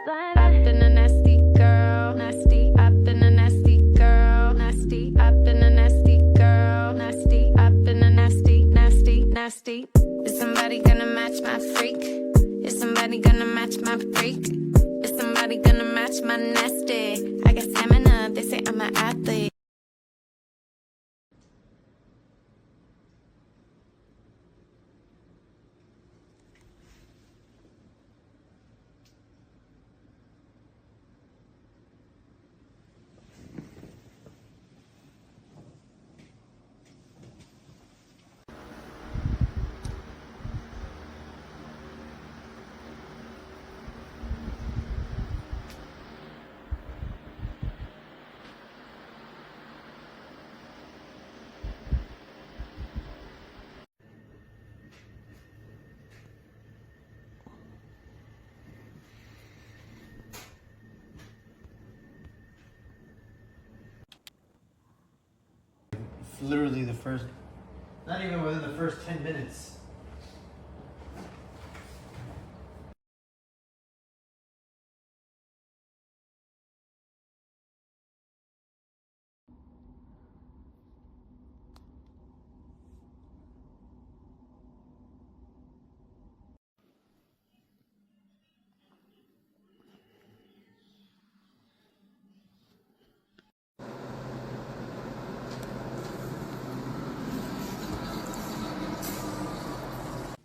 like I've been a nasty girl, nasty. I've been a nasty girl, nasty. I've been a nasty girl, nasty. I've been a nasty, nasty, nasty. Is somebody gonna match my freak? Is somebody gonna match my freak? Is somebody gonna match my nasty? I got stamina, they say I'm an athlete. Literally the first, not even within the first 10 minutes.